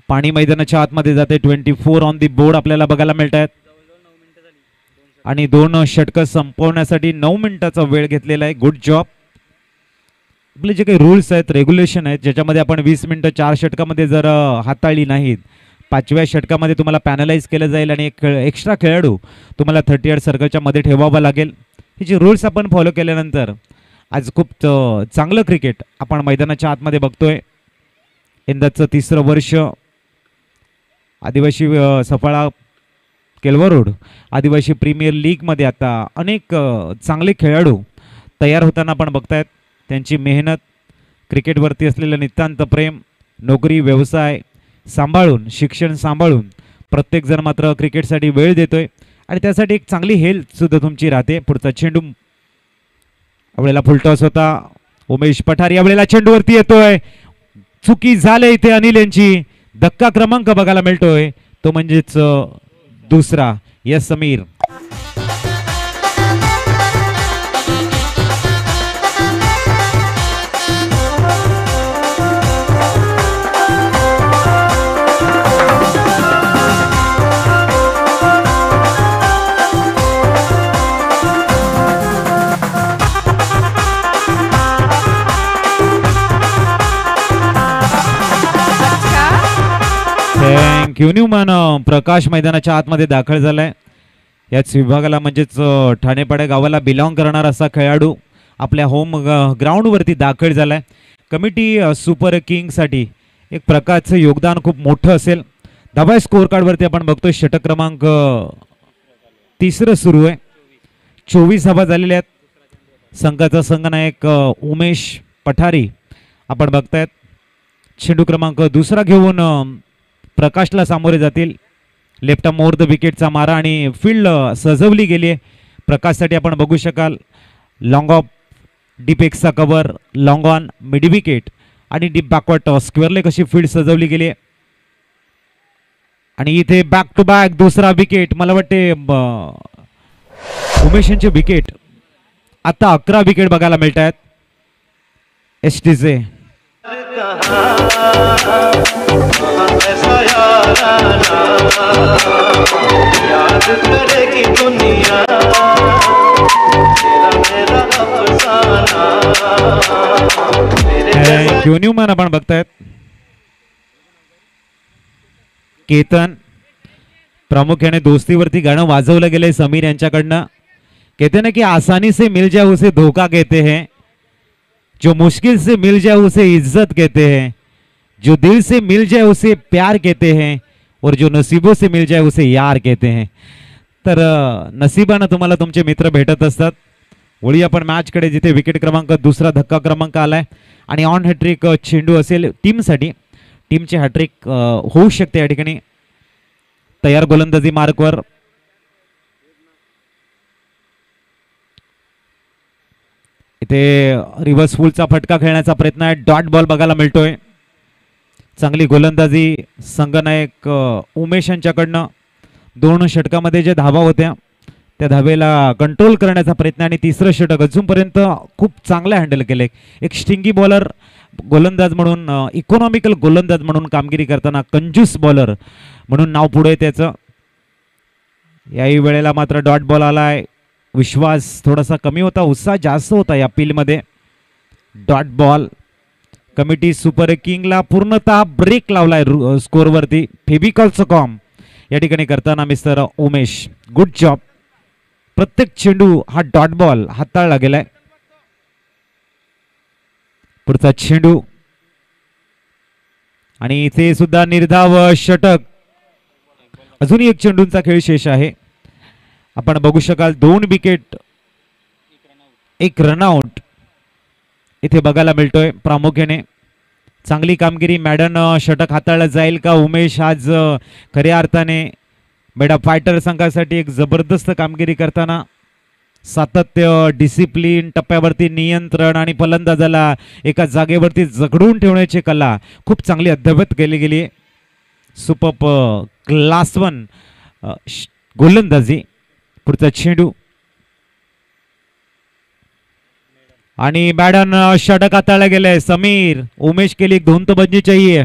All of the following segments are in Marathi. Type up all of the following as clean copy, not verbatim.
पाणी मैदानाच्या आतमध्ये जाते. 24 ऑन दी बोर्ड आपल्याला बघायला मिळत आहेत आणि 2 षटकं संपवण्यासाठी 9 मिनिटाचा वेळ घेतलेला आहे. Good job. आपले जे काही रूल्स आहेत, रेग्युलेशन आहेत, ज्याच्यामध्ये आपण 20 मिनिटं 4 षटकामध्ये जर हाताळली नाहीत, 5व्या षटकामध्ये तुम्हाला पॅनलाइज केलं जाईल आणि एक एक्स्ट्रा खेळाडू तुम्हाला 38 सर्कलच्या मध्ये ठेवावा लागेल. हे जे रूल्स आपण फॉलो केल्यानंतर आज खूप चांगलं क्रिकेट आपण मैदानाच्या आतमध्ये बघतोय. यंदाचं 3रं वर्ष आदिवासी सफाळा केलवरोड आदिवासी प्रीमियर लीगमध्ये आता अनेक चांगले खेळाडू तयार होताना आपण बघतायत. त्यांची मेहनत, क्रिकेटवरती असलेलं नितांत प्रेम, नोकरी व्यवसाय सांभाळून, शिक्षण सांभाळून प्रत्येकजण मात्र क्रिकेटसाठी वेळ देतोय आणि त्यासाठी एक चांगली हेल्थसुद्धा तुमची राहते. पुढचा चेंडू यावेळेला फुलटॉस होता. उमेश पठार यावेळेला चेंडूवरती येतोय. चुकी झाले इथे अनिल यांची. धक्का क्रमांक बघायला मिळतोय, तो म्हणजेच 2रा. यस समीर. थँक्यू. न्यूमन प्रकाश मैदानाच्या आतमध्ये दाखल झालाय. याच विभागाला म्हणजेच ठाणेपाड्या गावाला बिलॉंग करणारा असा खेळाडू आपल्या होम ग्राउंडवरती दाखल झालाय. कमिटी सुपर किंगसाठी एक प्रकारचं योगदान खूप मोठं असेल. धाबा स्कोअर कार्डवरती आपण बघतोय षटक क्रमांक 3रं सुरू आहे. 24 धाबा झालेल्या आहेत. संघाचा संघनायक उमेश पठारी आपण बघतायत. चेंडू क्रमांक 2रा घेऊन प्रकाशला सामोरे जातील. लेफ्ट मोर द विकेटचा मारा आणि फील्ड सजवली गेली आहे. प्रकाशसाठी आपण बघू शकाल लॉंग ऑफ डीप एक्सचा cover, long on mid wicket आणि डीप बॅकवर्ड टॉस स्क्वेअरले कशी फील्ड सजवली गेली आहे. आणि इथे बॅक टू बॅक 2रा विकेट. मला वाटते उमेश यांचे विकेट आता 11 विकेट बघायला मिळत आहेत. एसटीचे न्यूमन आपण बघतायत. केतन प्रामुख्याने दोस्तीवरती गाणं वाजवलं गेलंय समीर यांच्याकडनं. कहते ना कि आसानी से मिल जाए उसे धोखा कहते हैं, जो मुश्किल से मिल जाए उसे इज्जत कहते हैं, जो दिल से मिल जाए उसे प्यार कहते हैं और जो नसीबों से मिल जाए उसे यार कहते हैं. तर नशिबानं तुम्हाला तुमचे मित्र भेटत असतात. वळी आपण मॅचकडे, जिथे विकेट क्रमांक 2रा धक्का क्रमांक आलाय आणि ऑन हॅट्रिक चेंडू असेल टीमसाठी. टीमची हॅट्रिक होऊ शकते या ठिकाणी. तयार गोलंदाजी मार्कवर. इथे रिव्हर्स फुलचा फटका खेळण्याचा प्रयत्न आहे. डॉट बॉल बघायला मिळतोय. चांगली गोलंदाजी संघनायक उमेश यांच्याकडनं. 2 षटकामध्ये जे धावा होत्या त्या धावेला कंट्रोल करण्याचा प्रयत्न आणि 3रं षटक अजूनपर्यंत खूप चांगलं हँडल केले. एक स्टिंगी बॉलर गोलंदाज म्हणून, इकॉनॉमिकल गोलंदाज म्हणून कामगिरी करताना कंजूस बॉलर म्हणून नाव पुढे त्याचं. याही वेळेला मात्र डॉट बॉल आलाय. विश्वास थोडासा कमी होता, उत्साह जास्त होता या पीलमध्ये. Dot ball. कमिटी सुपर किंगला पूर्णतः ब्रेक लावलाय स्कोअरवरती. फेबिकॉलचं कॉम या ठिकाणी करताना मिस्टर उमेश. Good job. प्रत्येक चेंडू हा डॉट बॉल हाताळला गेलाय. पुढचा चेंडू आणि इथे सुद्धा निर्धाव षटक. अजूनही एक चेंडूंचा खेळ शेष आहे. आपण बघू शकाल 2 विकेट 1 रनआउट इथे बघायला मिळतोय. प्रामुख्याने चांगली कामगिरी. मॅडन षटक हाताळला जाईल का? उमेश आज खऱ्या अर्थाने बेडा फायटर संघासाठी एक जबरदस्त कामगिरी करताना सातत्य, डिसिप्लिन, टप्प्यावरती नियंत्रण आणि फलंदाजाला एका जागेवरती जगडून ठेवण्याची कला खूप चांगली अद्यावत केली गेली. सुपर्ब क्लास 1 गोलंदाजी. पुढचा चेंडू आणि मॅडन षटक हाताळला गेलाय. समीर, उमेश के लिए 2 तो बजनी चाहिए.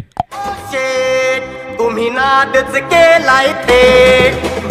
तुम्ही नादच केलाय थेट